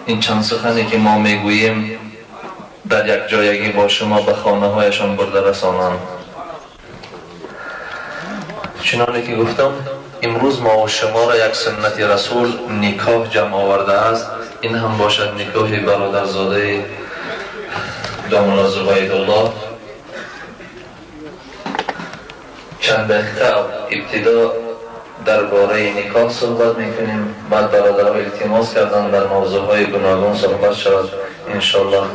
این چند سخنی که ما میگوییم در یک جایگی با شما به خانه هایشان برده رسانند. چنانه که گفتم امروز ما و شما را یک سنت رسول نکاح جمع آورده است. این هم باشد نکاح برادرزاده دامن زبیدالله. چند دقیقه ابتدا درباره نکاح صحبت میکنیم، بعد برادرها التماس کردن در موضوعهای گوناگون صحبت شود. انشالله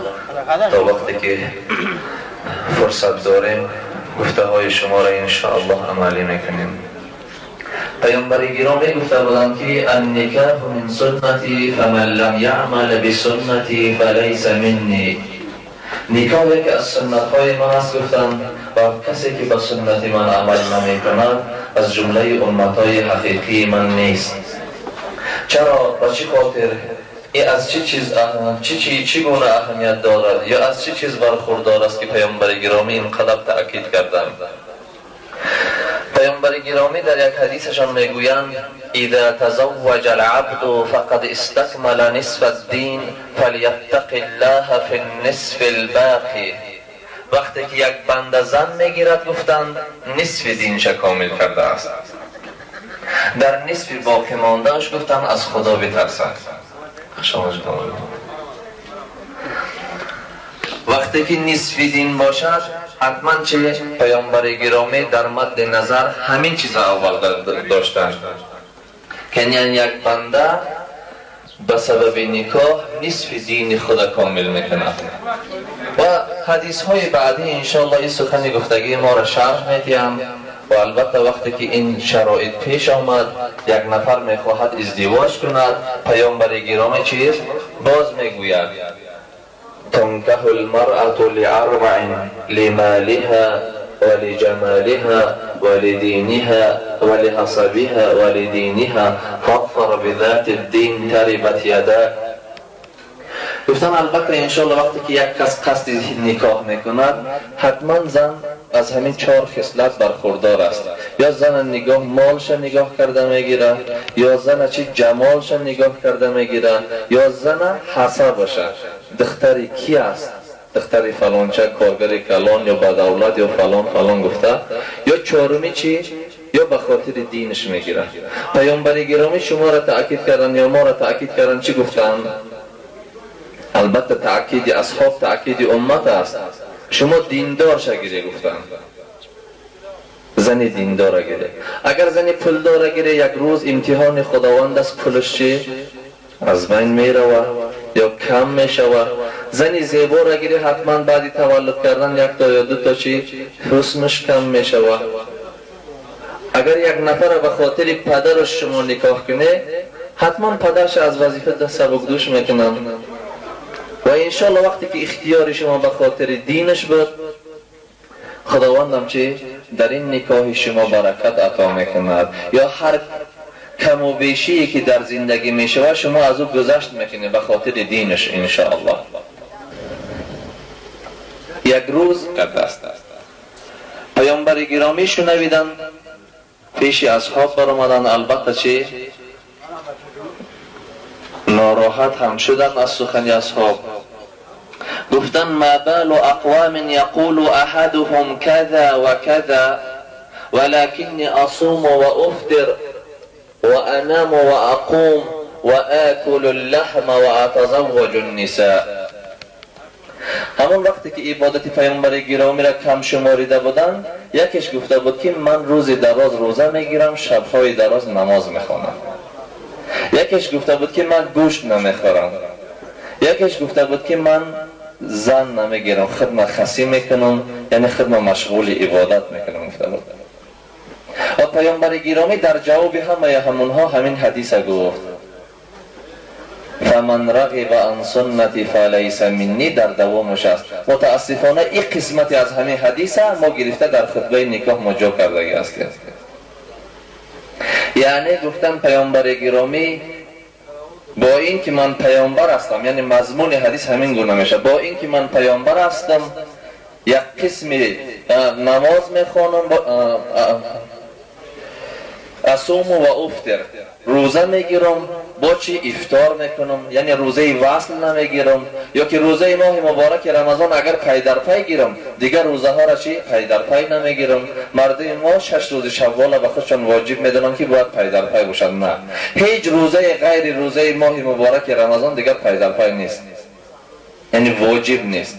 تا وقتی که فرصت داریم گفته های شما را انشاءالله عملی میکنیم. پیامبر گرامی گفته بودند که النکاح من سنتی فمن لم یعمل بسنتی فلیس منی. نکاح که از سنت های من است گفتند و کسی که به سنت من عمل نمی کند از جمله امت های حقیقی من نیست. چرا؟ به چه خاطر؟ از چه چیز چی گونه اهمیت دارد یا از چه چیز برخوردار است که پیامبر گرامی اینقدر تأکید کردند؟ پیامبر گرامی در یک حدیثشان میگویند اذا تزوج العبد فقد استكمل نصف الدين فليتق الله في النصف الباقي. وقتی که یک بنده زن میگیرد گفتند نصف دینش کامل کرده است. در نصف باقی ماندهش گفتند از خدا بترسد. وقتی که نصف دین باشد حتما چه؟ پیامبر گرامی در مد نظر همین چیز اول داشتند که یعنی یک بنده به سبب نکاح نصف دین خود کامل میکند. و حدیث های بعدی انشاءالله این سخن گفتگی ما را شرح میدیم. و البته وقتی که این شرایط پیش آمد یک نفر میخواهد ازدواج کند پیامبر گرامی چیز باز میگوید تنکح المرأة لأربع لمالها ولجمالها ولدينها ولحسبها ولدينها فاظفر بذات الدين تربت يداك. گفتن البته انشاءالله وقتی که یک کس قصد نکاح میکند حتما زن از همین 4 خصلت برخوردار است. یا زن نگاه مالش نگاه کرده میگیره، یا زن چی جمالش نگاه کرده میگیره، یا زن حسبش دختری کی است، دختری فلانچه کارگری کلان یا بدولت یا فلان گفته، یا چهارمی چی یا به خاطر دینش میگیره. پیامبر گرامی شما را تأکید کردن یا ما را تأکید کردن چی گفتن؟ البته تأکید اصحاب تأکید امت است. شما دیندار شگیره گفتن زن دیندار گیره. اگر زن پولدار گیره یک روز امتحان خداوند است پولش چی از بین میروه یا کم میشوه. زنی زیبا را گیره حتما بعد تولد کردن یک تا یا 2 تا چی حسنش کم میشوه. اگر یک نفر به خاطر پدرش شما نکاح کنه حتما پدرش از وظیفه دست سبکدوش میکنن. و انشاءالله وقتی که اختیار شما به خاطر دینش بود خداوندم چه در این نکاح شما برکت عطا میکند. یا هر کم و بیشی که در زندگی میشه شما از او گذشت میکنه به خاطر دینش انشاءالله. یک روز پیامبر گرامی شنویدن پیش اصحاب برآمدن. البته چه ناراحت هم شدن از سخن اصحاب. گفتن ما بال اقوام یقول احدهم كذا وكذا ولكني اصوم وافطر وانام واقوم واكل اللحم واتزوج النساء. همون وقتی که عبادت پیامبر گرامی را کم شماریده بودند یکیش گفته بود که من روز دراز روزه میگیرم شبهای دراز نماز میخوانم. یکیش گفته بود که من گوشت نمیخورم. یکیش گفته بود که من زن نمیگیرم خدمت خسی میکنم یعنی خدمت مشغول عبادت میکنم گفته بود. و پیامبر گرامی در جواب همونها همین حدیث گفت فمن رغب عن سنتی فلیس منی در دوامش است. متاسفانه این قسمتی از همین حدیث ما گرفته در خطبه نکاح مجا کرده است. یعنی گفتن پیامبر گرامی با این که من پیامبر هستم یعنی مضمون حدیث همین گونه میشه با این که من پیامبر هستم یک قسمی نماز میخوانم اصوم و افطر، روزه میگیرم با چی افطار میکنم، یعنی روزه وصل نمیگیرم، یا که روزه ماه مبارک رمضان اگر پی در پی گیرم دیگر روزه ها را چی پی در پی نمیگیرم. مردم ما 6 روز شوال به خودشان واجب میدونن که باید پی در پی باشد. نه، هیچ روزه غیر روزه ماه مبارک رمضان دیگر پی در پی نیست، یعنی واجب نیست،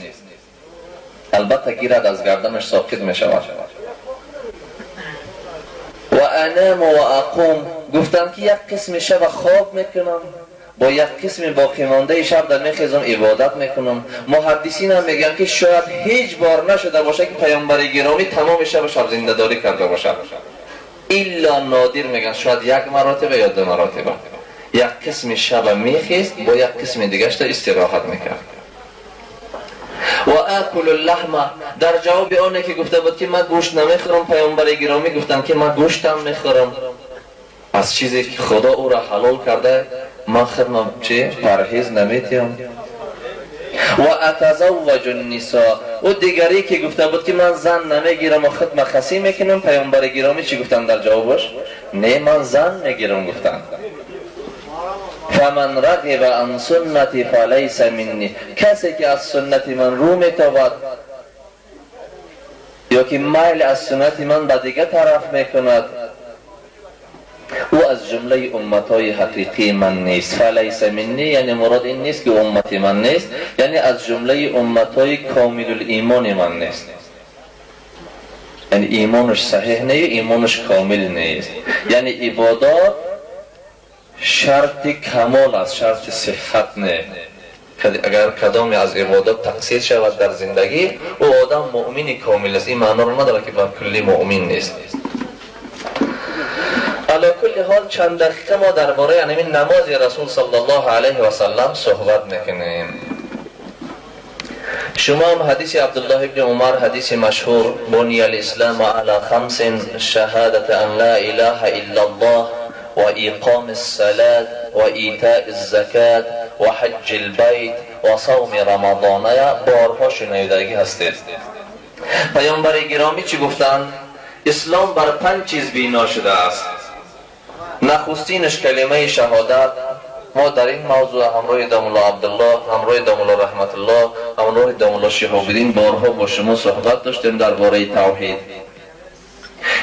البته گیرد از گردنش ساقط میشود. و انام و اقوم، گفتم که یک قسم شب خواب میکنم، با یک قسم باقی مانده شب در میخیزم عبادت میکنم. محدثین هم میگن که شاید هیچ بار نشده باشه که پیامبر گرامی تمام شبش زنده داری کرده باشه، الا نادر میگن شاید یک مرتبه یا 2 مرتبه یک قسم شب میخیست با یک قسم دیگهش استراحت میکرد. و آکل اللحم، در جواب آنه که گفته بود که من گوشت نمیخورم، پیامبر گرامی گفتم که من گوشتم میخورم از چیزی که خدا او را حلال کرده، من خودم چه پرهیز نمیتیم. و اتزوج النساء، و دیگری که گفته بود که من زن نمیگیرم و خود مخسی میکنم، پیامبر گرامی چی گفتن در جوابش؟ نه، من زن میگیرم. گفتن فمن رغب عن سنتی فلیس منی، کسی که از سنت من رو میتابد یا که میل از سنت من به دیگه طرف میکند، او از جمله امتای حقیقی من نیست. فلیس منی یعنی مراد این نیست که امتی من نیست، یعنی از جمله امتای کامل الایمان من نیست، یعنی ایمانش صحیح نیست، ایمانش کامل نیست. یعنی عبادات شرط کمال است، شرط صحت نه. اگر کدام از عبادات تقصیر شود در زندگی، او آدم مؤمن کامل است. این معنا رو نداره که با کلی مؤمن نیست. علی کل حال چند دقیقه ما درباره یعنی نماز رسول صلی الله علیه و سلم صحبت میکنیم. شما هم حدیث عبدالله ابن عمر، حدیث مشهور، بنی الاسلام علی 5 شهادت ان لا اله الا الله و اقام الصلاة و ایتاء الزکات و حج البیت و صوم رمضان، بارها شنیدگی هستید. پیامبر گرامی چی گفتند؟ اسلام بر 5 چیز بنا شده است. نخستینش کلمه شهادت. ما در این موضوع همراه دامولا عبدالله، همراه دامولا رحمت الله، همراه دامولا شهاب الدین بارها با شما صحبت داشتیم درباره توحید.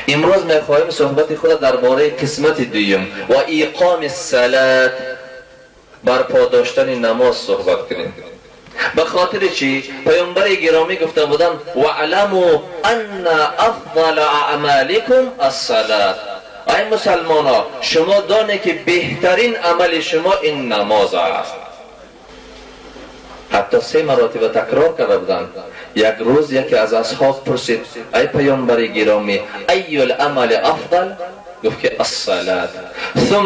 امروز میخواهیم صحبت خود درباره قسمت دوم و اقام الصلاة، برپا داشتن نماز صحبت کنیم. به خاطر چی؟ پیامبر گرامی گفته بودند وَاعْلَمُوا أَنَّ أَفْضَلَ أَعْمَالِكُمْ الصَّلَاةُ، ای مسلمانا شما دانه که بهترین عمل شما این نماز است. حتی 3 مرتبه تکرار کرده بودند. یک روز یکی از اصحاب پرسید ای پیامبر گرامی ای العمل افضل؟ گفت که الصلاة. ثم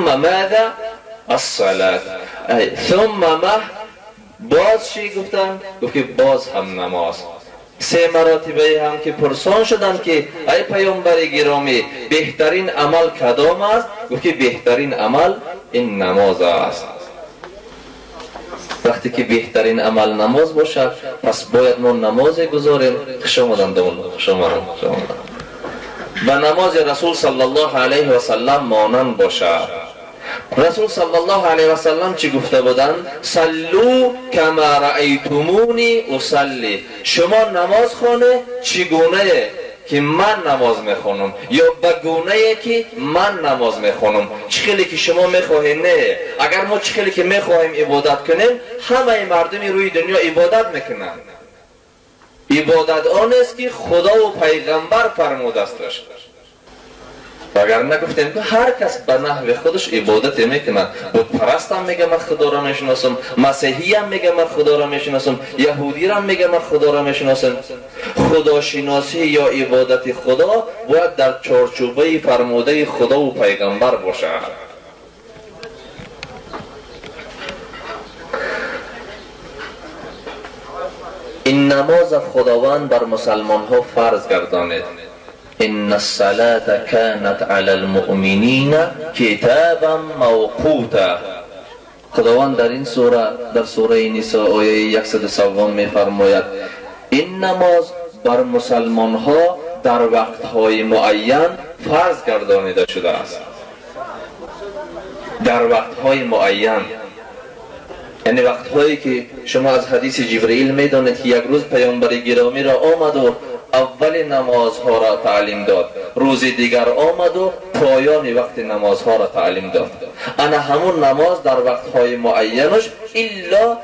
ماذا؟ الصلاة. ثم باز چی گفتن؟ گفت که باز هم نماز. 3 مرتبه هم که پرسان شدند که ای پیامبر گرامی بهترین عمل کدام است؟ گفت که بهترین عمل این نماز است. وقتی که بهترین عمل نماز باشد پس باید ما نماز گذاریم. شما و نماز رسول صلی الله علیه و سلم مانند باشد. رسول صلی الله علیه و سلم چی گفته بودند؟ صلوا کما رأیتمونی اصلی، شما نماز خونه چگونه که من نماز میخونم یا بگونه که من نماز میخونم. چخیلی که شما میخواهیم نه. اگر ما چخیلی که میخواهیم عبادت کنیم، همه مردمی روی دنیا عبادت میکنن. عبادت آن است که خدا و پیغمبر فرموده استش. اگر نگفتیم که هر کس به نحو خودش عبادت میکنه. بت پرست هم میگه من خدا را میشناسم، مسیحی هم میگه من خدا را میشناسم، یهودی هم میگه من خدا را میشناسم. خداشناسی یا عبادت خدا باید در چارچوبه فرموده خدا و پیغمبر باشه. این نماز خداوند بر مسلمان ها فرض گردانید. ان الصلاة كانت على المؤمنین کتابا موقوتا. خداوند در این سوره، در سوره نساء آیه 103 میفرماید این نماز بر مسلمان ها در وقتهای معین فرض گردانیده شده است. در وقتهای معین، یعنی وقتهایی که شما از حدیث جبرئیل میدانید که یک روز پیامبر گرامی را آمد و اول نمازها را تعلیم داد، روز دیگر آمد و پایان وقت نمازها را تعلیم داد. انا همون نماز در وقتهای معینش الا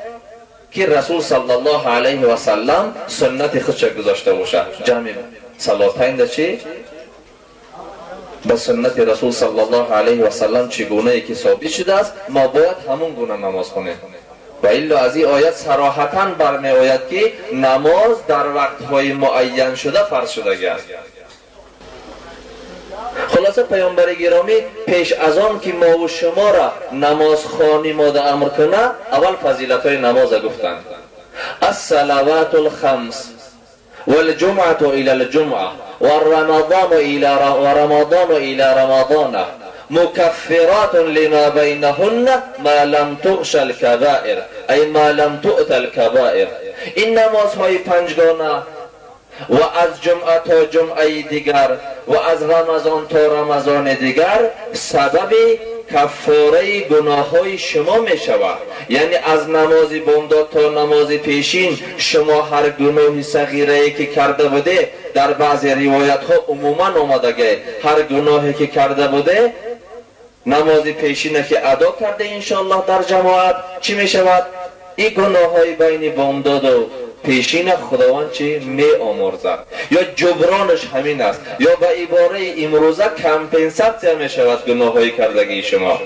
که رسول صلی الله علیه و سلم سنت خودش گذاشته باشه. جمع صلاتین ده چی؟ به سنت رسول صلی الله علیه و سلم چگونه ای که ثابت شده است ما باید همون گونه نماز خونیم. و الا از این آیت صراحتاً برمی آید که نماز در وقتهای معین شده فرض شده است. خلاصه پیامبر گرامی پیش از آن که ما و شما را نماز خوانی ماده امر کنه، اول فضیلت های نماز گفتند. الصلوات الخمس والجمعة الى الجمعة والرمضان الى رمضان مكفرات لما بينهن ما لم تغش الكبائر، ای ما لم تؤت الكبائر. این نمازهای پنجگانه و از جمعه تا جمعه دیگر و از رمضان تا رمضان دیگر سبب کفاره گناه های شما می شود. یعنی از نماز بامداد تا نماز پیشین شما هر گناه صغیره که کرده بوده، در بعضی روایت ها عموما آمده هر گناهی که کرده بوده نماز پیشینه که ادا کرده انشاءالله در جماعت چی می شود؟ این گناه های بین بامداد و پیشین خداوند چی می آمرزد، یا جبرانش همین است، یا به عباره امروزه کمپنساسیون می شود گناه های کردگی شما.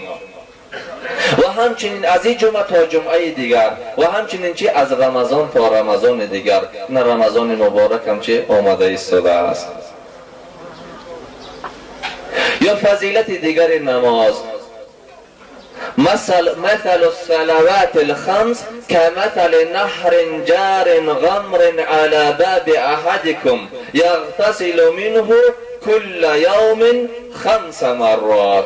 و همچنین از این جمعه تا جمعه دیگر و همچنین چی از رمضان تا رمضان دیگر. نه رمضان مبارک هم چی آمده ایستاده است. یا فضیلت دیگر نماز، مثل الصلوات الخمس كمثل نهر جار غمر على باب احدكم يغتسل منه كل يوم 5 مرات.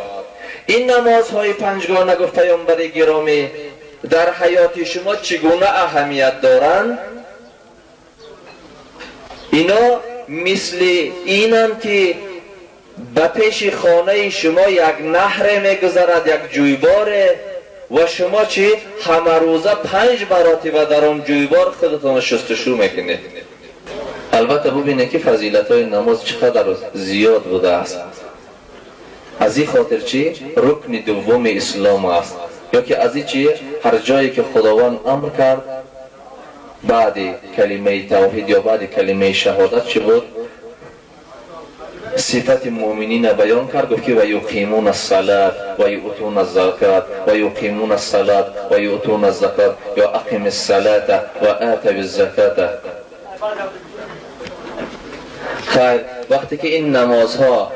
این نمازهای پنجگانه گفت پیامبر گرامی در حیات شما چگونه اهمیت دارند؟ اینا مثل اینند که به پیش خانه شما یک نهر میگذرد، یک جویباره، و شما چی همه روزه 5 مرتبه در آن جویبار خودتان شستشو میکنید. البته ببینید که فضیلت های نماز چقدر زیاد بوده است. از این خاطر چی رکن دوم اسلام است، یا که از این چی هر جایی که خداوند امر کرد بعد کلمه توحید یا بعد کلمه شهادت چی بود؟ صفت مؤمنین بیان کرد، گفت که و یقیمون الصلاة و یؤتون الزکات و یقیمون الصلاة و یؤتون الزکات یا اقیم الصلاة و آتوا الزکات. خیر، وقتی که این نمازها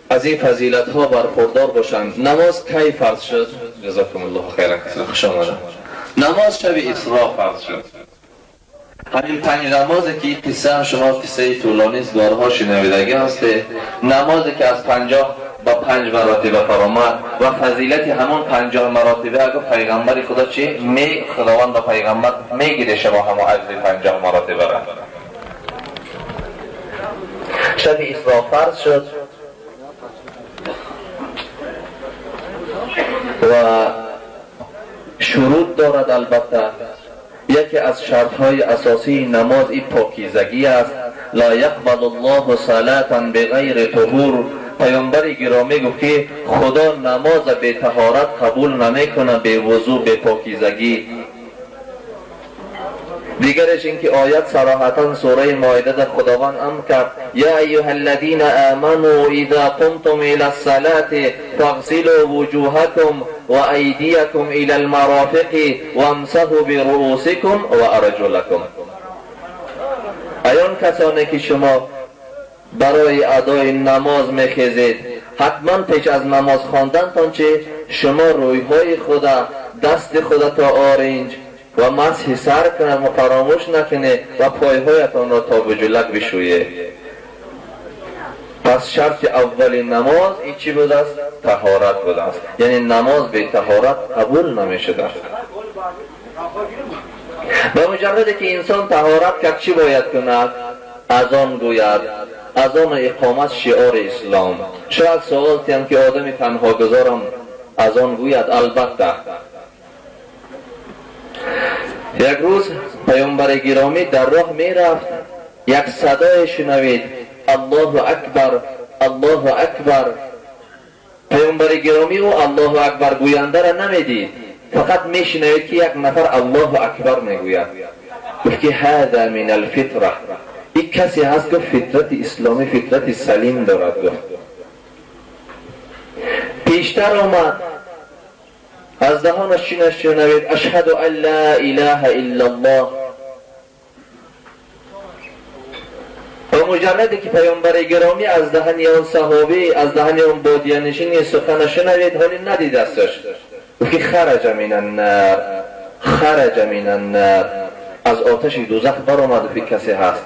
از این فضیلت ها برخوردار باشند، نماز کی فرض شد؟ جزاکم الله خیرا، خوش آمدید. نماز شب اسراء فرض شد. همین 5 نمازی که این قصه شما قصه طولانی است بارها شنیدگی هسته، نمازی که از 50 با 5 مرتبه فرامد و فضیلت همون 50 مرتبه اگر پیغمبر خدا چی خداوند با پیغمبر میگیره شما همون اجر 50 مرتبه را. شب اسراء فرض شد و شروط دارد. البته یکی از شرطهای اساسی نماز این پاکیزگی است. لا یقبل الله صلاة بغیر طهور. پیامبر گرامی گفت که خدا نماز به طهارت قبول نمیکنه، به وضو، به پاکیزگی. دیگرش این که آیت صراحتا سوره مائده در خداوند امر کرد یا ایها الذین آمنوا اذا قمتم الى الصلاة فاغسلوا وجوهکم و ایدیکم الى المرافق وامسحوا برؤوسکم و ارجلکم. ایان کسانی که شما برای ادای نماز میخیزید، حتما پیش از نماز خواندنتان چه شما رویهای خدا، دست خدا تا آرنج و مسح سر کنه و فراموش نکنه و پایهایتان را تا به جلک بشویه. پس شرط اول نماز این چی بوده است؟ طهارت بوده است. یعنی نماز به طهارت قبول نمیشده. به مجرد که انسان طهارت کرد چی باید کند؟ اذان گوید. اذان و اقامت شعار اسلام. شاید سوال کنم که آدمی تنها گذارم اذان گوید؟ البته. یک روز پیامبر گرامی در راه می رفت، یک صدای شنوید: الله اکبر، الله اکبر. پیامبر گرامی او الله اکبر گوینده را نمیدید، فقط می شنوید که یک نفر الله اکبر می گوید. گفت که هذا من الفطره، این کسی هست که فطرت اسلامی، فطرت سلیم دارد. گفت پیشتر آمد، از دهانش چی شنوید؟ اشهد ان لا اله الا الله. و مجردی که پیامبر گرامی از دهن اون صحابی، از دهن اون بادیه نشینی سخن شنوید، حالی ندید استش. که خرج من النار، خرج من النار، از آتش دوزخ برآمد. فی کسی هست.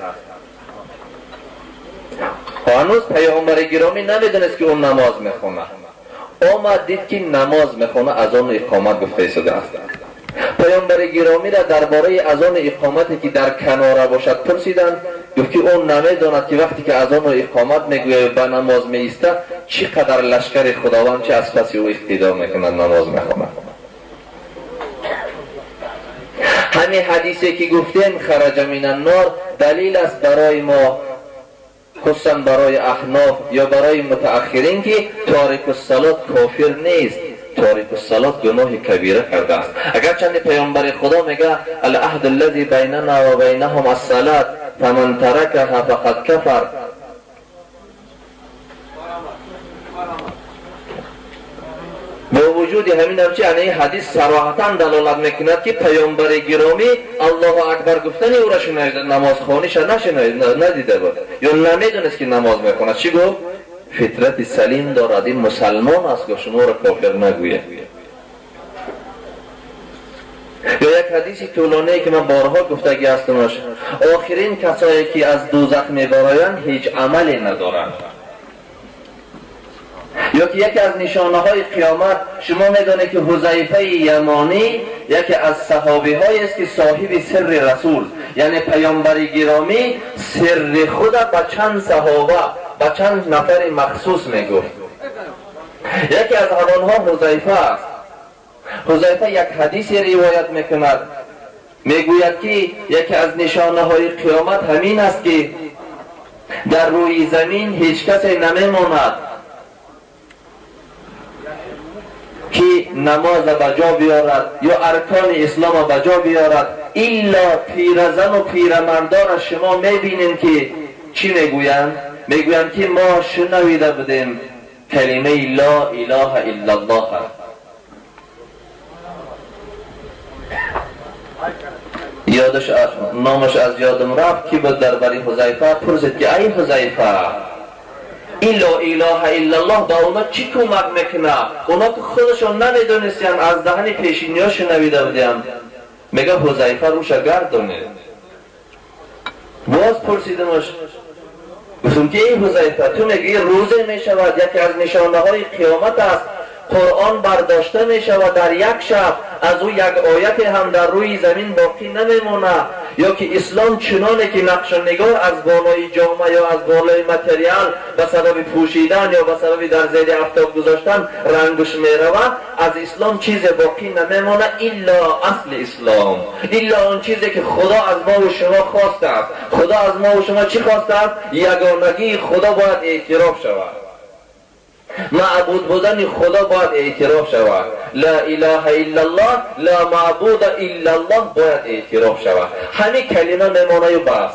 هنوز پیامبر گرامی نمیدونست که اون نماز میخونه. آمد دید که نماز میخونه، اذان و اقامت گفته ایستاده است. پیامبر گرامی را درباره اذان و اقامتی که در کناره باشد پرسیدند. گفت که اون نمیداند که وقتی که اذان و اقامت میگوید به نماز میایسته چقدر لشکر خداوند چه از پس او اقتدا میکنند نماز میخونه. همین حدیثی که گفتیم خرج من النار دلیل است برای ما، خصوصا برای احناف یا برای متأخرین، که تارک الصلات کافر نیست. تارک الصلات گناه کبیره کرده است. اگرچند پیامبر خدا میگه العهد الذی بیننا و بینهم الصلات فمن ترکها فقد کفر. با وجود همین همچی این حدیث صراحتا دلالت میکند که پیامبر گرامی الله اکبر گفتن او را شنید، نماز خوانیش ندیده بود یا نمیدونست که نماز میخواند. چی گفت؟ فطرت سلیم دارد، این مسلمان است که شما را کافر نگوید. یا یک حدیثی طولانی که من بارها گفتگی هستمش، آخرین کسایی که از دوزخ میبرایند هیچ عملی ندارند. یا که یکی از نشانه های قیامت، شما میدونه که حذیفه یمانی یکی از صحابی هایی است که صاحب سر رسول، یعنی پیامبر گرامی سر خود به چند صحابه، به چند نفر مخصوص میگفت. یکی از همانها حذیفه است. حذیفه یک حدیثی روایت میکند، میگوید که یکی از نشانه های قیامت همین است که در روی زمین هیچ کسی نمیماند که نماز بجا بیارد یا ارکان اسلام بجا بیارد، الا پیرزن و پیرمردان از شما میبینیم که چی میگویند؟ میگویند که ما شنویده بودیم کلمه لا اله الا الله. یادش نامش از یادم رفت که بود درباره حذیفه پرسید که ای حذیفه، این لا اله الا الله با اونا چی کمک میکنه؟ اونا که خودشون نمیدونستیم، از دهن پیشینی‌ها شنویده بودیم. میگه حذیفه روش گردونه. باز پرسیدمش، گفتم که ای حذیفه، تو میگی روزه میشود یکی از نشانه های قیامت است، قرآن برداشته میشود در یک شب، از او یک آیت هم در روی زمین باقی نمیمونه، یا که اسلام چنانه که نقش و نگار از بالای جامعه یا از بالای متریال به سبب پوشیدن یا به سبب در زیر آفتاب گذاشتن رنگش میرود، از اسلام چیز باقی نمیمونه الا اصل اسلام، الا اون چیزی که خدا از ما و شما خواسته است. خدا از ما و شما چی خواسته است؟ یگانگی خدا باید اعتراف شود، معبود بودن خدا باید اعتراف شود. لا اله الا الله، لا معبود الا الله باید اعتراف شود. همین کلمه میمانه و بس.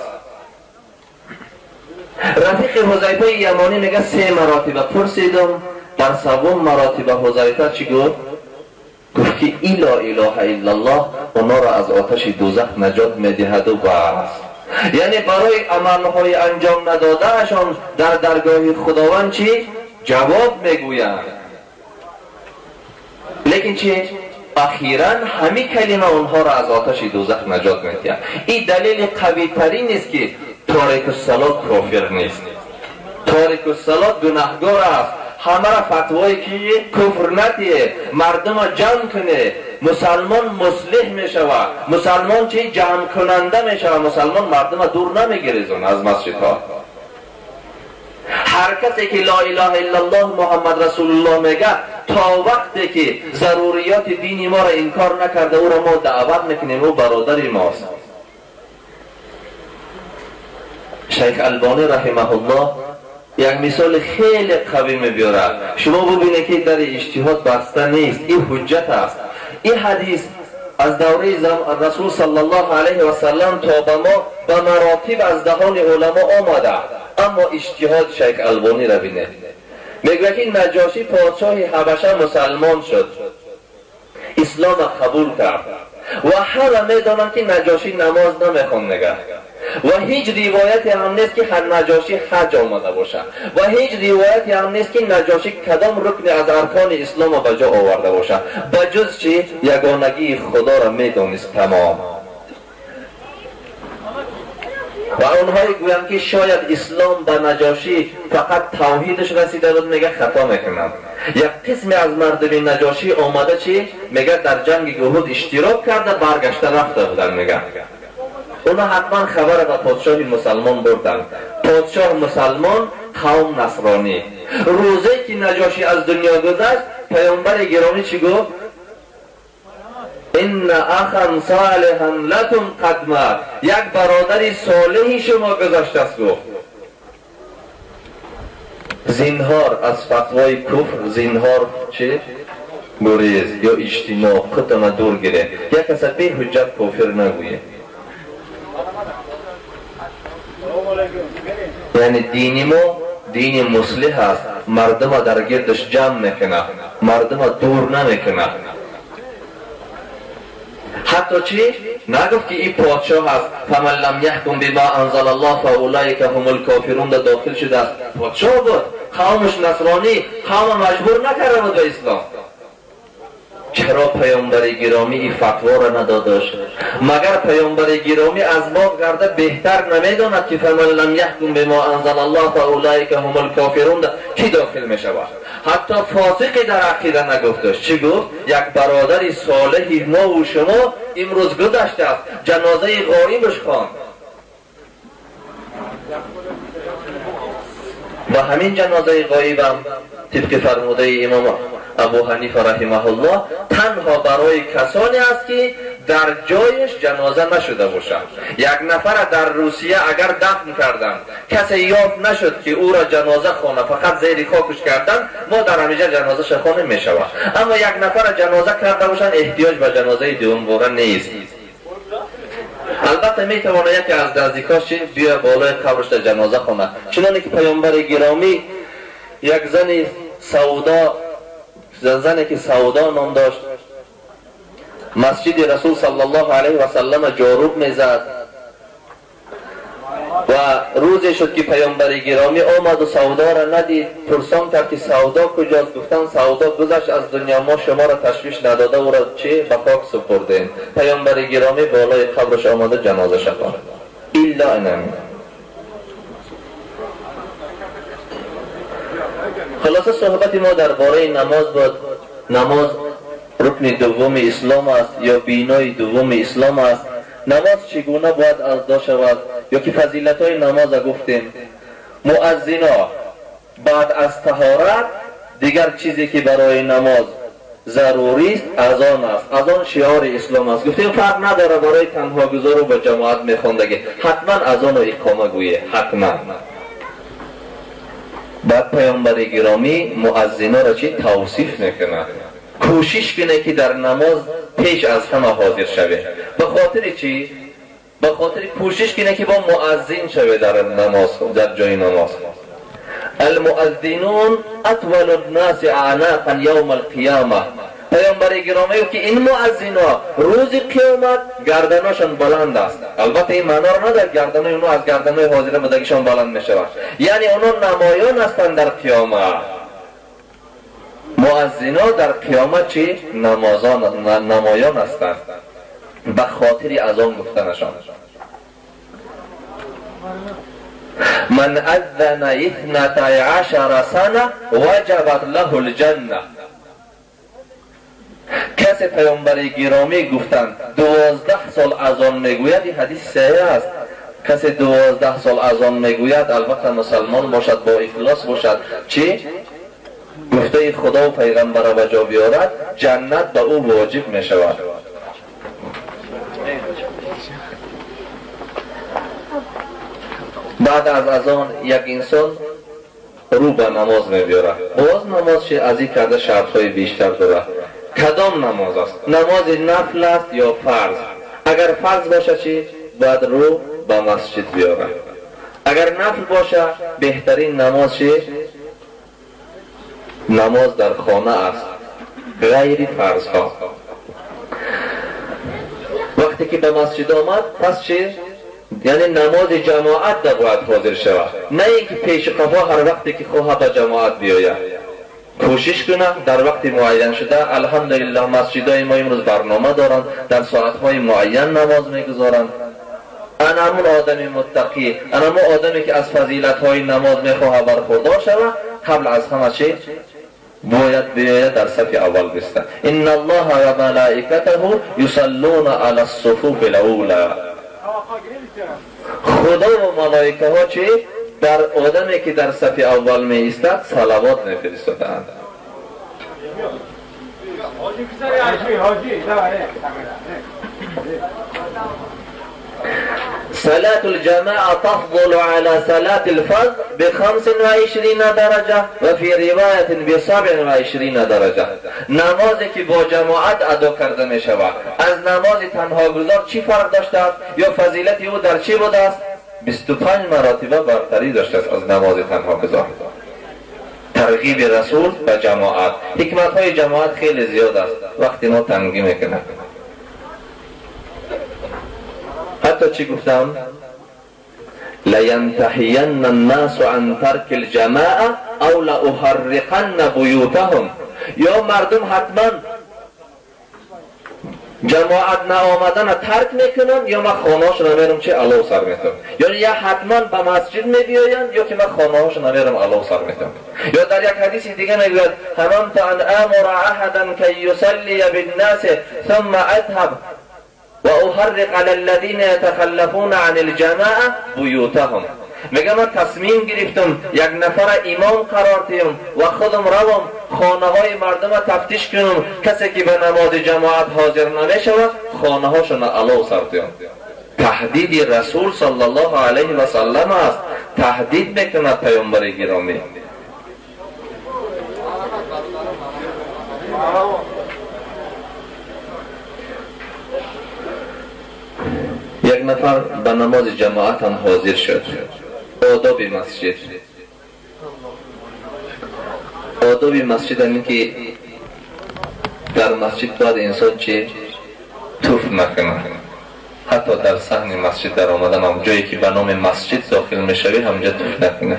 رفیق حذیفه یمانی میگه 3 مراتبه پرسیدم، در سوم مراتبه حذیفه چی گفت؟ گفت که ای لا اله الا الله اونا را از آتش دوزخ نجات میدهد و بس. یعنی برای عملهای انجام ندادهشان در درگاه خداوند چی؟ جواب میگویند. لیکن چی؟ اخیراً همین کلمه اونها را از آتش دوزخ نجات میدهد. این دلیل قوی ترین است که تارک الصلات کافر نیست. تارک الصلات گناهگار است. همه را فتوایی که کفر ندیه، مردم را جمع کنه، مسلمان مصلح می شود، مسلمان چی جمع کننده می شود، مسلمان مردم دور نمیگیرزون از مسجد ها. هر کسی که لا اله الا الله محمد رسول الله میگه تا وقتی که ضروریات دینی ما را انکار نکرده او را ما دعوت میکنیم، او برادر ماست. شیخ البانی رحمه الله یک مثال خیلی قوی میبیاره. شما ببینید که در اجتهاد بسته نیست، این حجت است. این حدیث از دوره رسول صلی الله علیه و سلم تا به ما به مراتب از دهان علما آمده، اما اجتهاد شیخ البانی را بینید. میگه که نجاشی پادشاه حبشه مسلمان شد، اسلام قبول کرد و همه میدانند که نجاشی نماز نمیخوند نگه و هیچ روایتی هم نیست که نجاشی حج آمده باشه و هیچ روایتی هم نیست که نجاشی کدام رکن از ارکان اسلام را به جا آورده باشه، بجز چی یگانگی خدا را میدانست تمام. و اونهایی گویند که شاید اسلام به نجاشی فقط توحیدش رسیده بود، میگه خطا میکنند. یک قسمی از مردم نجاشی آمده چی میگه در جنگ احد اشتراک کرده برگشته رفته بودن. میگه اونا حتما خبر به پادشاه مسلمان بردن. پادشاه مسلمان، قوم نصرانی. روزی که نجاشی از دنیا گذشت پیامبر گرامی چی گفت؟ ان اخا صالحا لکم قد مات، یک برادری صالحی شما گذشته است. گفت زینهار از فتوای کفر، زینهار چی؟ گریز یا اجتناب، خودتان دور گیره. یک کس بی حجت کافر نگویه. یعنی دینی ما دین مصلح است، مردم در گردش جمع میکنه، مردم دور نمیکنه. حتی چی؟ نگفت که این پادشاه است فمن لم یحکم بما انزل الله فاولئک هم الکافرون داخل شده است. پادشاه بود، قومش نصرانی، قوم مجبور نکرده بود به اسلام. چرا پیامبر گرامی این فتوا را ندادش؟ مگر پیامبر گرامی از ما گرده بهتر نمیداند که فمن لم یحکم بما انزل الله فاولئک هم الکافرون کی داخل می شود؟ حتی فاسقی در عقیده نگفتش. چی گفت؟ یک برادر صالحی ما و شما امروز گذشته است، جنازه غایبش خواند و همین جنازه غایبم طبق فرموده امام ابو حنیفه رحمه الله تنها برای کسانی است که در جایش جنازه نشده باشند. یک نفر در روسیه اگر دفن کردند کسی یافت نشد که او را جنازه خانه، فقط زیر خاکش کردند، ما در همینجا جنازه شخانه می شود. اما یک نفر جنازه کرده باشند احتیاج به جنازه دوم واقعا نیست. البته می تواند یکی از نزدیکاش بیا بالای قبرش در جنازه خانه، چنانه که پیامبر گرامی یک زنی سودا، زنی که سودا نام داشت، مسجد رسول صلی الله علیه و سلم جاروب میزد و روزی شد که پیامبر گرامی آمد و سودا را ندید. پرسان کرد که سودا کجاست؟ گفتن سودا گذشت از دنیا، ما شما را تشویش نداده او را چه به خاک سپردیم. پیامبر گرامی بالای قبرش آمده جنازه شد. الا انم. خلاصه صحبت ما درباره نماز بود. نماز رکن دوم اسلام است یا بینای دوم اسلام است. نماز چگونه باید ادا شود یا که فضیلت های نماز گفتیم. مؤذنا بعد از طهارت دیگر چیزی که برای نماز ضروری است اذان است. اذان شعار اسلام است. گفتیم فرق نداره برای تنها گذار و با جماعت میخوندگی، حتما اذان و اقامه گویه، حتما. بعد پیامبر گرامی مؤذنا را چی توصیف میکنه؟ کوشش کنه که در نماز پیش از همه حاضر شوه. به خاطر چی؟ به خاطر کوشش کنه که با مؤذن شوه در نماز، در جای نماز. المؤذنون اطول الناس اعناقا یوم القیامه. پیامبر گرامی که این مؤذنا روز قیامت گردناشان بلند است. البته این معنا را نداره گردنای اونها از گردنای حاضر بودگیشان بلند میشود، یعنی اونها نمایان هستند در قیامت. مؤذنا در قیامت چی؟ نمایان هستند به خاطر اذان گفتنشان. من اذن 12 سنه وجبت له الجنه. کسی کسی پیامبر گرامی گفتند 12 سال اذان میگوید، این حدیث صحیح است. کسی 12 سال اذان میگوید، البته مسلمان باشد، با اخلاص باشد، چی؟ گفته خدا و پیغمبر را به جا بیارد، جنت به او واجب می شود. بعد از اذان یک انسان رو به نماز می بیارد. باز نماز چی؟ از این کرده شرطهای بیشتر دارد. کدام نماز است؟ نماز نفل است یا فرض؟ اگر فرض باشه چی؟ باید رو به مسجد بیارد. اگر نفل باشه بهترین نماز چی؟ نماز در خانه است، غیر فرض ها. وقتی که به مسجد آمد پس چی؟ یعنی نماز جماعت در باید حاضر شود، نه اینکه پیش قفا هر وقتی که خواهد به جماعت بیاید. کوشش کنه در وقت معین شده. الحمدلله مسجدهای ما امروز برنامه دارند، در ساعتهای معین نماز میگذارند. انا همون آدم متقی، انا همون آدمی که از فضیلتهای نماز میخواه برخوردار شود، قبل از همه چی باید بیاید در صف اول بسته. ان الله و ملائکته یصلون علی الصفوف الاولی. خدا و ملائکه ها چی؟ در آدمی که در صف اول می ایستد صلوات میفرستند. صلاة الجماعة تفضل على صلاة الفرد ب25 درجة وفي رواية ب27 درجة. نمازی که با جماعت ادا کرده می شود از نماز تنها گذار چی فرق داشته است یا فضیلت او در چی بوده است؟ 25 مراتبه برتری داشته است از نماز تنها گذار. ترغیب رسول به جماعت. حکمت های جماعت خیلی زیاد است، وقتی ما تنگی میکنه. حتی چی گفتم؟ لینتهین الناس عن ترک الجماعه او لاحرقن بیوتهم. یا مردم حتما جماعت نآمدن ترک میکنن یا من خانهاش نمیرم چه علو سر میتم. یعنی یا حتما به مسجد میبیاین یا که من خانهاش نمیرم علو سر میتم. یا در یک حدیث دیگه میگوید هممت ان امر احدا که یصلی بالناس ثم اذهب و احرق علی الذین یتخلفون عن الجماعه بیوتهم. میگه من تصمیم گرفتم یک نفر امام قرار دیم و خودم روم خانه های مردم را تفتیش کنم، کسی که به نماز جماعت حاضر نمیشود خانه هاشون علو سر دیم. تهدید رسول صلی الله علیه و سلم است. تهدید میکند پیامبر گرامی. یک نفر به نماز جماعت هم حاضر شد. آداب مسجد. آداب مسجد همین که در مسجد باید انسان چه توف نکنه. حتی در صحن مسجد در آمدن هم جایی که به نام مسجد داخل میشوی همجا توف نکنه.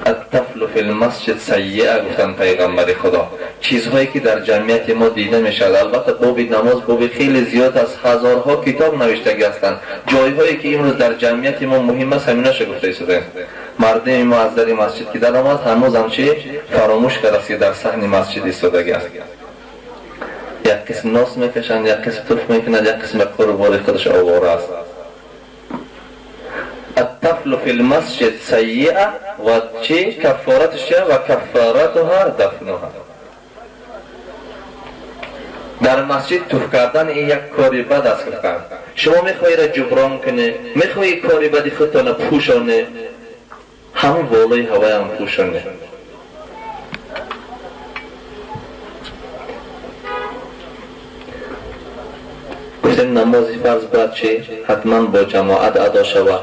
الطفل فی المسجد سیئه گفتن پیغمبر خدا. چیزهایی که در جمعیت ما دیده میشد. البته باب نماز باب خیلی زیاد از هزارها کتاب نوشته هستند. جایهایی که امروز در جمعیت ما مهم است همیناش گفته شده. مردم ما از در مسجد که در آمد هنوز هم چه فراموش کرده است که در صحن مسجد ایستاده است. یک قسم ناس میکشند، یک قسم توف میکنند، یک قسم قربانی خودش آواره است. الطفل فی المسجد سیئه و چه کفارتش و کفارتها دفنها. در مسجد توف کردن این یک کاری بد است. شما میخوایی را جبران کنه، میخوایی کاری بدی خودتان پوشانه، همون بالای هوای هم پوشانه. گفتیم نماز فرض باید چه؟ حتما با جماعت ادا شود.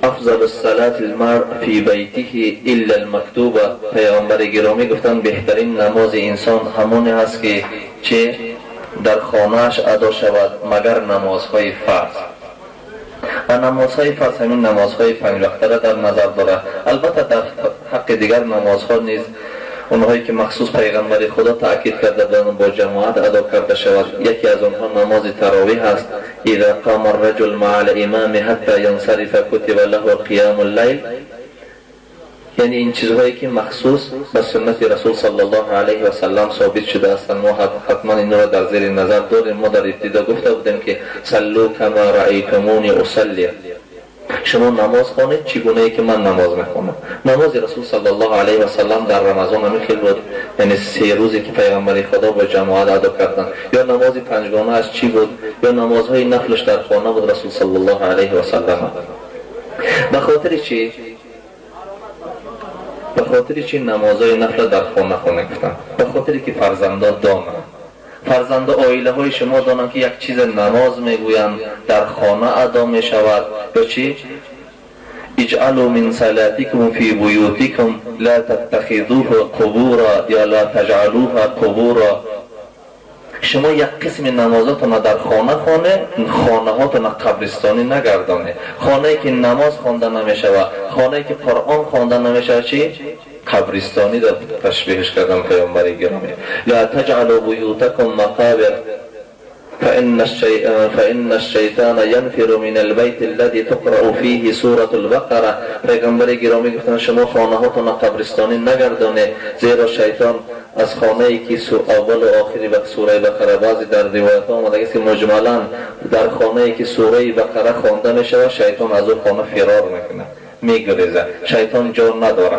افضل الصلاة المرء فی بیته الا المکتوبه. پیامبر گرامی گفتن بهترین نماز انسان همون هست که چه در خانهش ادا شود مگر نمازهای فرض. و نمازهای فرض همین نمازهای 5 وقته را در نظر دارد. البته در حق دیگر نمازها نیز اونهایی که مخصوص پیغمبر خدا تأکید کرده بودند با جماعت ادا کرده شود. یکی از آنها نماز تراویح است. اذا قام الرجل مع الامام حتى ينصرف كتب له قيام الليل. یعنی این چیزهایی که مخصوص به سنت رسول صلی الله علیه و سلم ثابت شده است، ما حتما این را در زیر نظر داریم. ما در ابتدا گفته بودیم که صلوا کما رأیتمونی اصلی، شما نماز خوانید چگونه ای که من نماز میخوانم. نماز رسول صلی الله علیه و سلم در رمضان همیشه بود، یعنی 3 روزی که پیغمبر خدا با جماعت ادا کردند، یا نماز پنجگانه از چی بود، یا نمازهای نفلش در خانه بود رسول صلی الله علیه و سلم. به خاطر چی؟ به خاطر چی نمازهای نفل در خانه گفتن؟ به خاطر که فرزندا دانند، فرزندا عائله های شما دانند که یک چیز نماز میگویند در خانه ادا می شود، یا چی؟ اجعلوا من صلاتكم في بيوتكم لا تتخذوها قبورا یا لا تجعلوها قبورا. شما یک قسم نمازاتون در خانه هاتون قبرستانی نگردانه. خانه که نماز خوانده نمیشود، خانه که قرآن خوانده نمیشود چی؟ قبرستانی در تشبیهش کردن پیامبر گرامی. لا تجعلوا بیوتکم مقابر فإن الشیطان ينفر من البيت الذي تقرأ فيه سورة البقره. پیغمبر گرامی گفتن شما خانه هاتون قبرستانی نگردانه، زیرا شیطان از خانه ای که اول و آخری به سوره بقره، بعضی در روایت ها آمده است که مجملا در خانه ای که سوره بقره خوانده می شود شیطان از اون خانه فرار میکنه، میگریزه، شیطان جا نداره.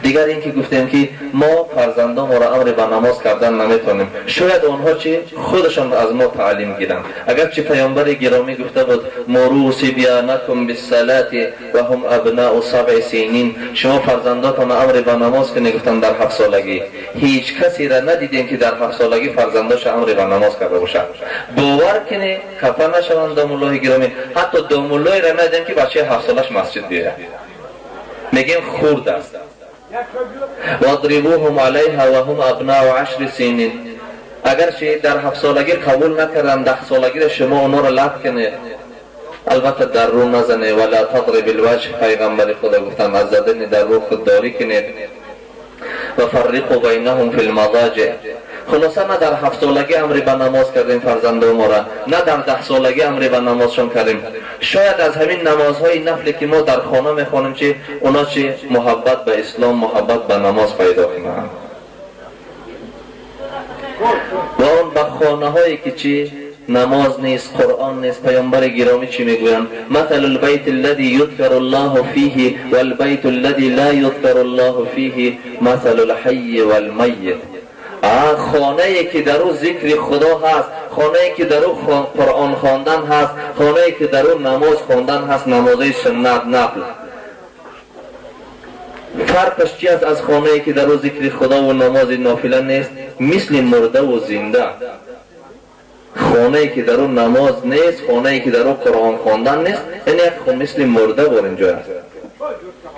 دیگر این که گفتیم که ما فرزندان ما را امر به نماز کردن نمیتونیم، شاید اونها چی خودشان از ما تعلیم گیرن. اگر چه پیامبر گرامی گفته بود مروا صبیانکم بالصلاة و هم ابناء 7 سنین، شما فرزنداتون امر به نماز کنید. گفتن در 7 سالگی. هیچ کسی را ندیدیم که در 7 سالگی فرزنداش امر به نماز کرده باشه. باور کنید خفه نشوند دامولای گرامی، حتی دامولای را ندیدیم که بچه 7 سالش مسجد بیاید، میگیم خرد است. واضربوهم علیها و هم ابناء 10 سنین. اگرچه در 7 سالگی قبول نکردن، 10 سالگی شما اونا را لعب کنید، البته در رو نزنه. ولا تضرب الوجه، پیغمبر خدا گفتن از زدن در رو خودداری کنید. و فرقوا بینهم فی المضاجع. خلاصه نه در 7 سالگی امر به نماز کردیم فرزندان ما را، نه در 10 سالگی امر به نمازشون کردیم. شاید از همین نمازهای نفلی که ما در خانه میخوانیم چه اونا چه محبت به اسلام، محبت به نماز پیدا کنند. و اون به خانه هایی که چه نماز نیست، قرآن نیست، پیامبر گرامی چی میگویند؟ مثل البیت الذی یذکر الله فیه والبیت الذی لا یذکر الله فیه مثل الحی والمیت. خانه ای که در او ذکر خدا هست، خانه ای که در او قرآن خواندن هست، خانه ای که در او نماز خواندن هست، نمازهای سنت نفل. فرقش چی است از خانه ای که در او ذکر خدا و نماز نافله نیست؟ مثل مرده و زنده. خانه ای که در او نماز نیست، خانه ای که در او قرآن خواندن نیست، یعنی یک مثل مرده بر اینجا است.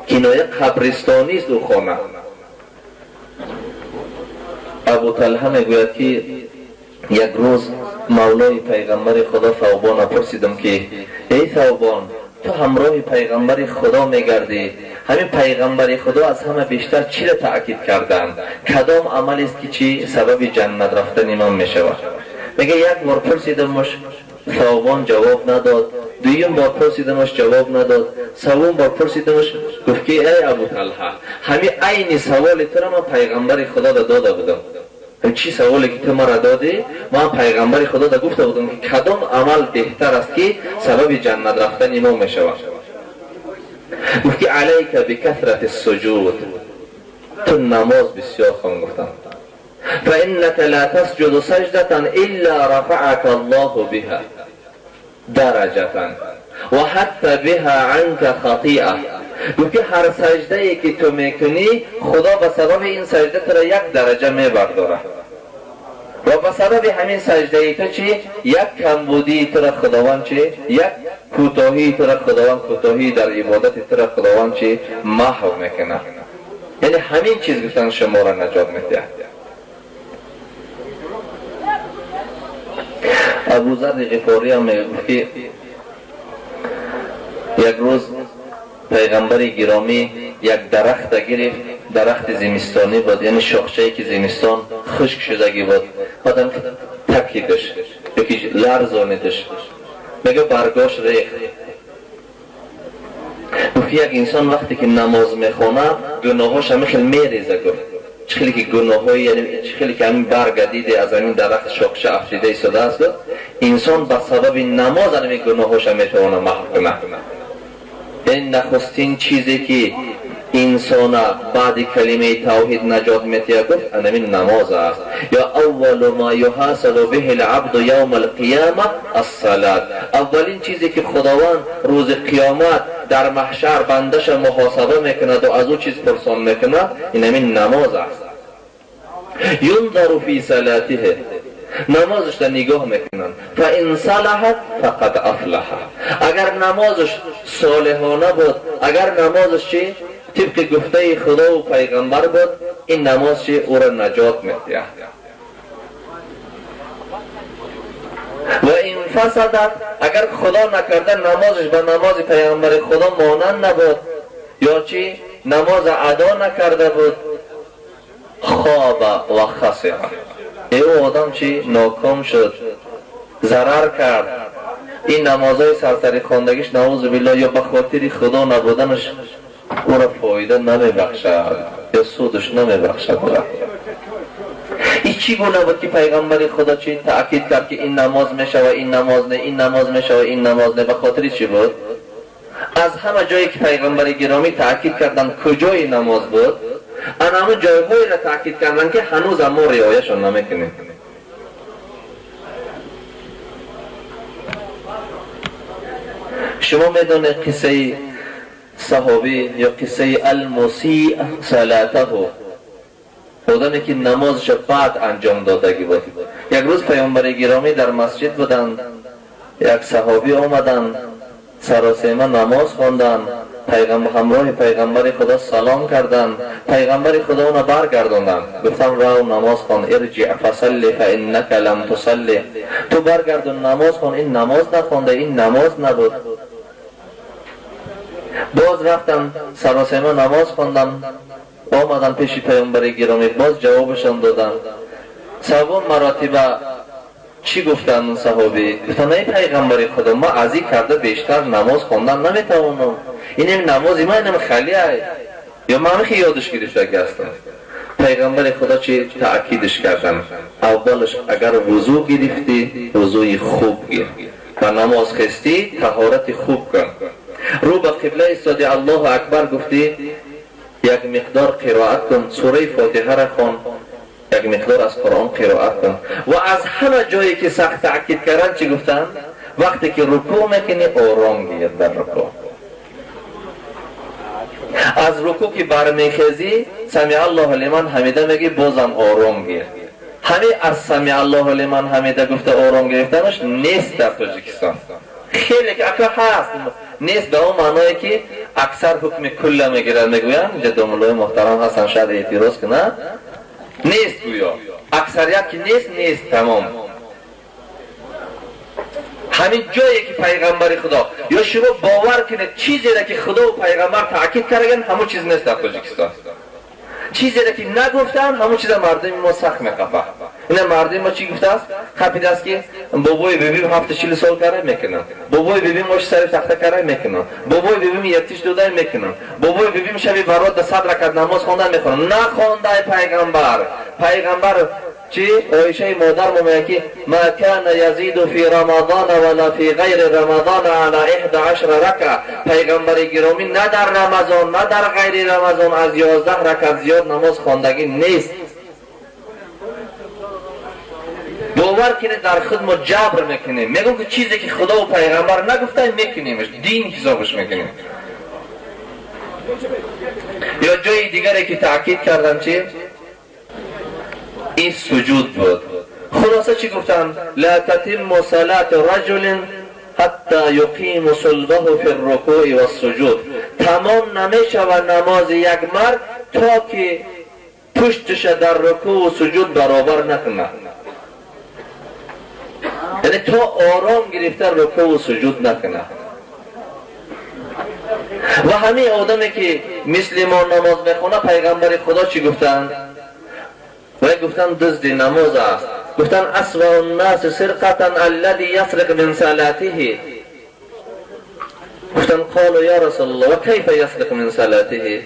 کنایه قبرستانی است او خانه. ابو طلحه میگوید که یک روز مولای پیغمبر خدا ثوبان پرسیدم که ای ثوبان، تو همراه پیغمبر خدا میگردی، همین پیغمبر خدا از همه بیشتر چی را تأکید کردند؟ کدام عمل است که چی سبب جنت رفتن من میشود؟ میگه یک بار پرسیدمش، ثوبان جواب نداد. دویم بار پرسیدمش، جواب نداد. سوم بار پرسیدمش، گفت که ای ابو طلحه، همین عین سوال تو را من پیغمبر خدا داده بودم. چی سوالی که تو مرا دادی؟ من پیغمبر خدا دا گفته بودم که کدام عمل بهتر است که سبب جنت رفتن ما می شود؟ گفت که علیک بکثرت السجود، تو نماز بسیار خوان. گفتم فانک لا تسجد سجدة الا رفعك الله بها درجة و حتی بها عنك خطیئه. گفت که هر سجده ای که تو میکنی خدا به سبب این سجده تو را 1 درجه میبرداره، و به سبب همین سجده ای تو چی؟ 1 کمبودی تو را خداوند چی؟ 1 کوتاهی تو را خداوند، کوتاهی در عبادت تو را خداوند چی؟ محو میکنه. یعنی همین چیز گفتن شما را نجات میده. ابو ذر غفاری هم میگفت که یک روز پیغمبر گرامی یک درخت گرفت، درخت زمستانی بود، یعنی شاخچه‌ای که زمستان خشک شدگی بود، بعدم تکی داشت، یکی لرزانی داشت، میگه برگاش ریخت. گفت که یک انسان وقتی که نماز میخونه گناهاش همه خیلی میریزه گفت چخیلی که گناهایی یعنی چخیلی که همین برگدیده از همین درخت شاخش افریده ایستاده است انسان به سبب نماز همین گناهاش میتونه محو کنه. این نخستین چیزی که انسان بعد کلمه توحید نجات میتیه گفت همین نماز است. یا اول ما یحاسب به العبد یوم القیامه الصلاة. اولین چیزی که خداوند روز قیامت در محشر بندش محاسبه میکند و از او چیز پرسان میکند این همین نماز است. ینظر فی صلاته، نمازش را نگاه میکنن فان صلحت فقد افلح. اگر نمازش صالحانه بود، اگر نمازش چی طبق گفته خدا و پیغمبر بود، این نماز چی او را نجات میده. و این فسدت، اگر خدا نکرده نمازش به نماز پیغمبر خدا مانند نبود یا چی نماز ادا نکرده بود، خواب و خسر، او آدم چی ناکام شد، ضرر کرد. این نمازهای سرسری خواندگیش نعوذ بالله یا به خاطر خدا نبودنش او را فایده نمیبخشد یا سودش نمیبخشد. این چی گونه بود که پیغمبر خدا چی تأکید کرد که این نماز میشه و این نماز نه، این نماز میشه و این نماز نه؟ به خاطر چی بود؟ از همه جایی که پیغمبر گرامی تأکید کردن کجای نماز بود، انا همه جایهایی را تأکید کردن که هنوز ما رعایتشون نمیکنیم. شما میدونه قصه صحابی یا قصه المسیء صلاته، آدمی که نمازش بعد انجام دادگی بود. یک روز پیامبر گرامی در مسجد بودند، یک صحابی آمدند سراسیمه نماز خواندند، همراه پیغمبر خدا سلام کردند، پیغمبر خدا اونو برگرداندند، گفتن رو نماز خوان، ارجع فصلی فانک لم تصلی، تو برگردون نماز خوان، این نماز نخوانده، این نماز نبود. باز رفتن سراسیمه نماز خواندن، آمدن پیش پیامبر گرامی، باز جوابشان دادن. سوم مراتبه چی گفتن صحابی؟ گفتن ای پیغمبر خدا، ما ازی کرده بیشتر نماز خوندن نمیتوانم، این نمازی من اینم خالی های یا من همیشه یادش گرفته هستم. پیغمبر خدا چی تأکیدش کردن؟ اولش اگر وضو گرفتی وضوی خوب گیر و نماز خستی طهارت خوب کن، رو به قبله ایستادی الله اکبر گفتی یک مقدار قرائت کن، سوره فاتحه را خوان، یک مقدار از قرآن قرائت کن. و از همه جایی که سخت تأکید کردن چی گفتن؟ وقتی که رکوع میکنی آرام گیر در رکوع، از رکوع که برمیخیزی سمع الله لمن حمیده میگی بازم آرام گیر. همه از سمع الله لمن حمیده گفته آرام گرفتنش نیست در تاجیکستان، خیلی که اکا هست نیست به اون معنایی که اکثر حکم کل میگیرن. میگوین جد مولای محترم هستن شاید اعتراض کنه، نیست گویا اکثریت که نیست تمام. همین جایی که پیغمبر خدا یا شما باور کنید چیزی را که خدا و پیغمبر تأکید کردن همون چیز نیست در تاجیکستان، چیزی را که نگفتن همون چیز مردم ما سخت میقفه. این مردم ما چی گفته است؟ خپید است که بابای بیبیم 70 سال کاره میکنن، بابای بیبیم ماش سر تخته کاره میکنن، بابای بیبیم یکتیش دودای میکنن، بابای بیبیم شبی برات 100 رکعت نماز خوندن میخونن. نخونده پیغمبر چی؟ عایشه مادر میگه که ما کان یزید فی رمضان ولا فی غیر رمضان علی 11 رکعه. پیغمبر گرامی نه در رمضان نه در غیر رمضان از 11 رکعت زیاد نماز خواندگی نیست. باور کنید در خود ما جبر میکنیم، میگم که چیزی که خدا و پیغمبر نگفتن میکنیمش، دین حسابش میکنیم. یا جای دیگری که تأکید کردن چی؟ این سجود بود. خلاصه چی گفتن؟ لا تتم صلاة رجل حتی یقیم صلبه فی الرکوع و السجود. تمام نمیشه و نماز یک مرد تا که پشتش در رکوع و سجود برابر نکنه، یعنی تا آرام گرفته رکوع و سجود نکنه. و همین آدمی که مثل ما نماز میخونه پیغمبر خدا چی گفتن؟ و گفتن دزد نماز است. گفتن اسوأ الناس سرقة الذي يسرق من صلاته. گفتن قالوا یا رسول الله و کیف یسرق من صلاته؟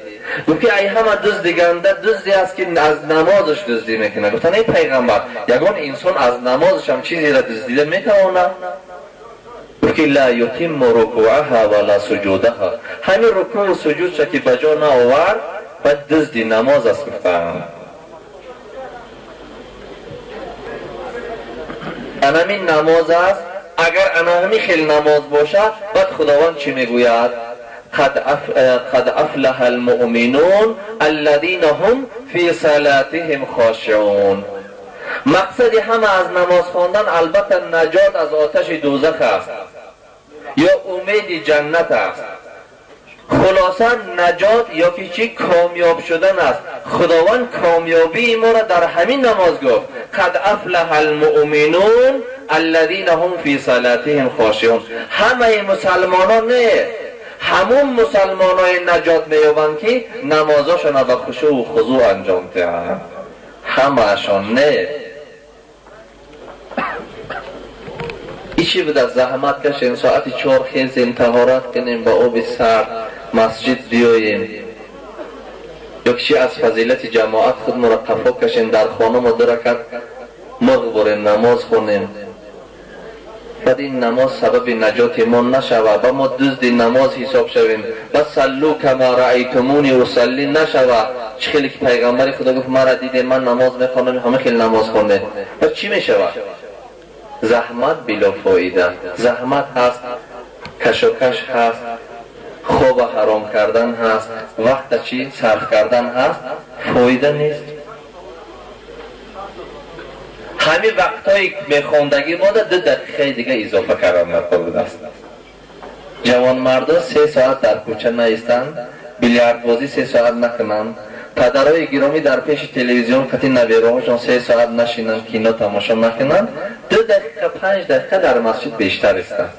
گفت که ای همه دزدیگنده دزدی است که از نمازش دزدی میکنه. گفتن ای پیغمبر یگان انسان از نمازش هم چیزی را دزدیده میتونه؟ گفت که لا یتم رکوعها ولا سجودها، همین رکوع و سجودش که بجا نآورد و دزدی نماز است. گفتن انمی نماز است. اگر انمی خیلی نماز باشه بعد خداوند چی میگوید؟ قد افلح المؤمنون الذين هم في صلاتهم خاشعون. مقصد همه از نماز خواندن البته نجات از آتش دوزخ است یا امید جنت است. خلاصا نجات یا که چی؟ کامیاب شدن است. خداوند کامیابی ما را در همین نماز گفت قد افلح المؤمنون الذين هم في صلاتهم خاشعون. همه مسلمانان نه، همون مسلمانای نجات میابند که نمازاشون با خشوع و خضوع انجام دهند، همه‌شان نه. ایچی بود از زحمت کشیم ساعت 4 خیزیم طهارت کنیم با آب سرد مسجد بیاییم، یکشی از فضیلت جماعت خود مرقفا کشیم در خانه ما 2 رکعت مرغ بریم نماز خونیم، بعد این نماز سبب نجات ما نشود و ما دزد نماز حساب شویم. و صلوا کما رأیتمونی اصلی نشود. چه خیلی که پیغمبر خدا گفت مرا دیدین من نماز میخوانم همه خیلی نماز خونده، و چی میشود؟ زحمت بلا فایده، زحمت هست، کشوکش هست، خواب حرام کردن هست، وقت چی صرف کردن هست، فایده نیست. همین وقتایی میخوندگی ما 2 دقیقه دیگه اضافه کردن نخورد است. جوان مردا 3 ساعت در کوچه نیستند، بیلیارد بازی 3 ساعت نکنند، پدرای گرامی در پیش تلویزیون کتی نویروهاشون 3 ساعت نشینند کینو تماشا نکنند، 2 دقیقه 5 دقیقه در مسجد بیشتر استند.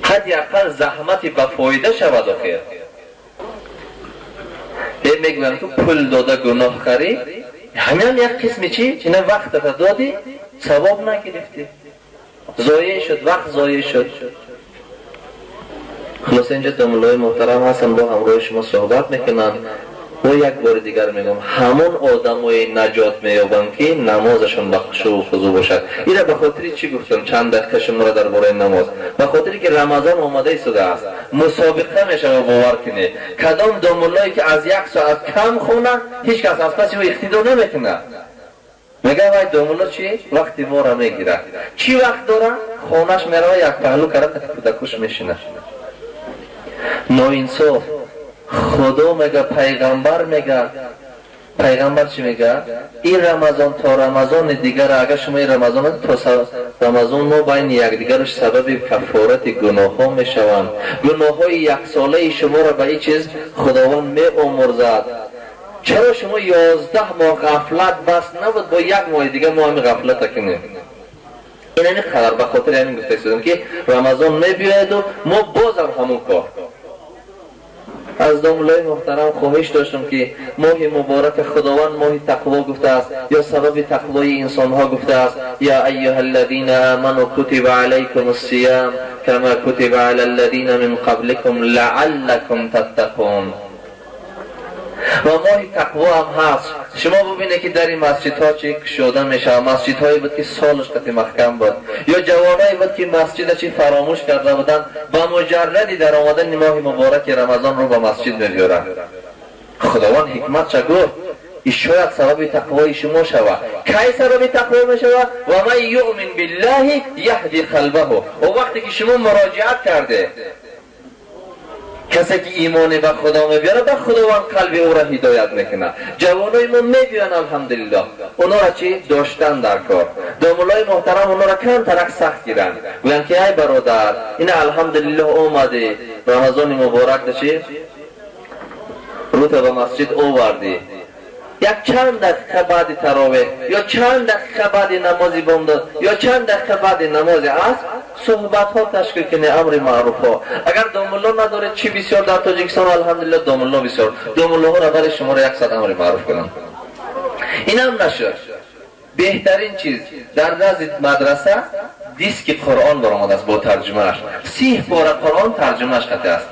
حدی اقل زحمتی به فایده شود. آخر میگویم تو پول داده گناه خری، همین یک قسمی چی؟ چینه وقت را دادی ثواب نگرفتی، ضایع شد، وقت ضایع شد. خلاص اینجا دمولای محترم هستن با همراه شما صحبت میکنن و یک بار دیگر میگم همون آدمای نجات میابند که نمازشون با خشوع و خضوع باشد. اینا به خاطر چی گفتم چند دقیقه شما را درباره نماز؟ به خاطر که رمضان آماده ایستاده است، مسابقه میشه. باور کنید کدام دمولایی که از 1 ساعت کم خونن هیچ کس از پس او اقتدا نمیکنه. میگه وای دومولا چی؟ وقتی ما را میگیره. چی وقت داره؟ خونش میره یک پهلو کرده کودکوش میشینه. ناانصاف. خدا میگه، پیغمبر میگه. پیغمبر چی میگه؟ این رمضان تا رمضان دیگر اگر شما این رمضان تا رمضان ما بین یکدیگرش سبب کفارت گناه ها میشوند. گناه های 1 ساله شما را به این چیز خداوند میآمرزد. چرا شما 11 ماه غفلت بس نبود با 1 ماه دیگه ما هم غفلت کنیم؟ این همین خبر به خاطر همین گفته شدم که رمضان میبیاید و ما بازم همون کار. از دامولای محترم خواهش داشتم که ماه مبارک خداوند ماه تقوا گفته است یا سبب تقوای انسان ها گفته است یا ایها الذین آمنوا کتب علیکم الصیام کما کتب علی الذین من قبلکم لعلکم تتقون. و ماه تقوا هم هست. شما ببینید که در این مسجد ها چی شده میشه. مسجد هایی بود که سالش قطع محکم بود یا جوانایی بود که مسجد چی فراموش کرده بودن با مجردی در آمدن ماه مبارک رمضان رو به مسجد میبیارن. خداوند حکمت چه گفت؟ این شاید سبب تقوای شما شود. کی سبب تقوا میشود؟ و من یؤمن بالله یهدی قلبه. و وقتی که شما مراجعت کرده کسی که ایمان به خدا میبیاره به خداوند قلب او را هدایت میکنه. جوانای ما میبیان الحمدلله اونا را چی داشتن در کار. دامولای محترم اونا را کم ترک سخت گیرن گویند که ای برادر این الحمدلله اومده رمضان مبارک چی رو به مسجد آوردی، یک چند دقیقه بعد تراویح یا چند دقیقه بعد نماز بامداد یا چند دقیقه بعد نماز عصر صحبت ها تشکیل کنه، امر معروف ها. اگر دامولا نداره چی بسیار در تاجیکستان الحمدلله دامولا بسیار، دامولا ها را برای شما را 100 امر معروف کنن. این هم نشد. بهترین چیز در نزد مدرسه دیسک قرآن برآمده است با ترجمهش. 30 پاره قرآن ترجمهش قطع است.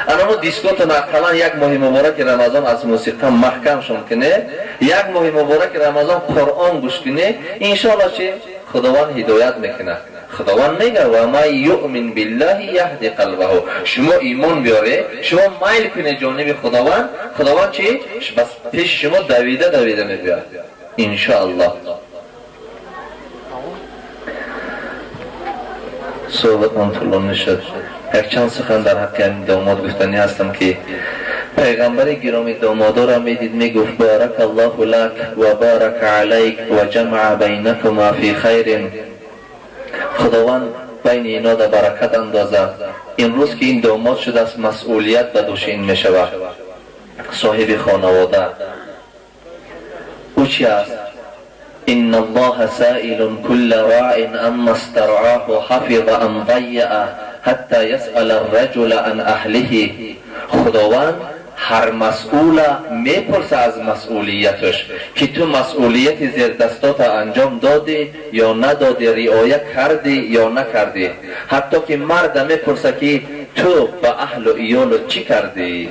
اما دیسکوت نقلا یک ماه مبارک رمضان از موسیقی محکم شون کنه، یک ماه مبارک رمضان قرآن گوش کنه، انشاءالله چه خداوند هدایت میکنه. خداوند میگه و ما یؤمن بالله یهدی قلبه. شما ایمان بیاره، شما میل کنه جانب خداوند، خداوند چی بس پیش شما دویده میبیاد انشاءالله. صحبت من طولانی شد. یک چند سخن در حق این داماد گفتنی هستم که پیغمبر گرامی دامادا را میدید میگفت بارک الله لک و بارک علیک و جمع بینکما فی خیر. خداوند بین اینا در برکت اندازه. امروز که این داماد شده است مسئولیت به دوش این میشود. صاحب خانواده او چی است؟ إن الله سائل كل راع أما استرعاه حفظ أم ضيعه حتى يسأل الرجل عن أهله. خداوند هر مسئول میپرسه از مسئولیتش که تو مسئولیت زیر دستات انجام دادی یا ندادی، رعایت کردی یا نکردی. حتی که مرد میپرسه که تو به اهل و ایال چی کردی.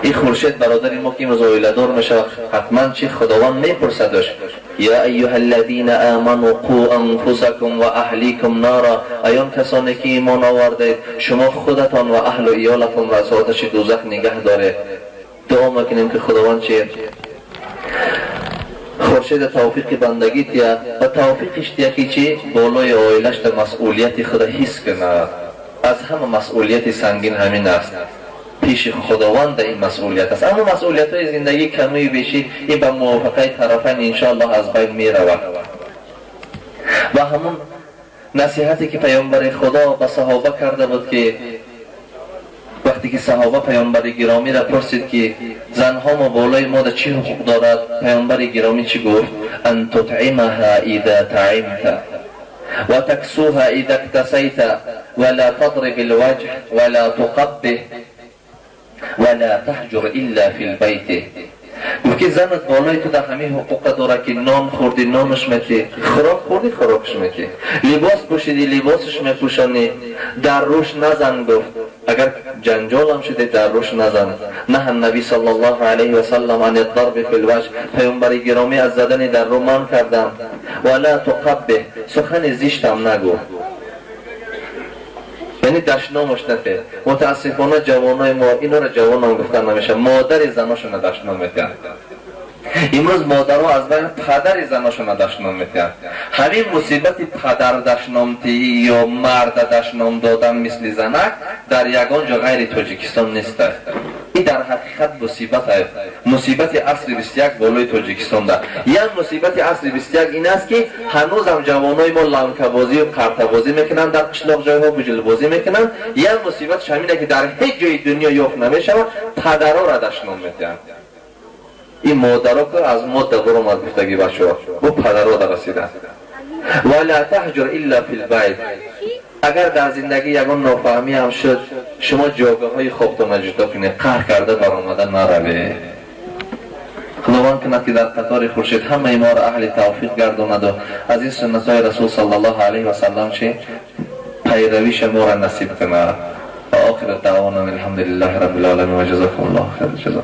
این خورشید برادر ما که مزایله دار میشه حتما چی خداوند میپرسدش یا ایها الذین آمنوا قوا انفسکم و اهلیکم نارا. ایان کسانی که ایمان آوردید شما خودتان و اهل و ایالتان را از آتش دوزخ نگه داره. دعا میکنیم که خداوند چی خورشید توفیق بندگی تیا و توفیقش تیا که چی بالای آیلش در مسئولیت خدا حس کنه. از همه مسئولیت سنگین همین است، پیش خداوند این مسئولیت است. اما مسئولیت های زندگی کمی بیشی این به موافقه طرفین انشاءالله از بین می رود. و همون نصیحتی که پیامبر خدا به صحابه کرده بود که وقتی که صحابه پیامبر گرامی را پرسید که زنها ما بالای ما چی حقوق دارد، پیامبر گرامی چی گفت؟ ان تطعمها اذا طعمت و تکسوها اذا اکتسیت ولا تضرب الوجه ولا تقبه ولا تحجر الا فی البیت. گفت که زنت بالای تو در همه حقوق داره که نان خوردی نانش میتی، خوراک خوردی خوراکش میتی، لباس پوشیدی لباسش میپوشانی، در روش نزن. گفت اگر جنجال هم شده در روش نزن. نه نبی صلی الله علیه و سلم عن الضرب فی الوجه، پیامبر گرامی از زدن در رو من کردم. ولا تقبه، سخن زشت هم نگو، یعنی دشنامش نته. متاسفانه جوانای ما اینا را جوان هم گفتن نمیشه، مادر زناشون دشنام میتن. امروز مادرها از بین پدر زناشون دشنام میتن. همین مصیبت پدر دشنامتی یا مرد دشنام دادن مثل زنک در یگان جا غیر تاجیکستان نیست. این در حقیقت مصیبت است. مصیبت اصل 21 بالای تاجیکستان ده. یک مصیبت اصل 21 این است که هنوز هم جوانای ما لانکه بازی و قرطه بازی میکنن، در قشلاق جایها بجل بازی میکنن. یک مصیبت شامینه که در هیچ جای دنیا یافت نمیشه، پدرها را دشنام میتن. این مادرها که از ماده برام از گفتگی بچه‌ها با پدرها در رسیدن. ولا تهجر الا فی البیت. اگر در زندگی یگان نافهمی هم شد شما جاگاه های خوابتان جدا کنید، قهر کرده برآمده نروید. خداوند کند که در قطار خورشید همه ما را اهل توفیق گرداند و از این سنت های رسول صلی الله علیه و سلم چه پیرویش ما را نصیب کند. و آخر دعوانا الحمدلله رب العالمین و جزاکم الله خیر الجزا.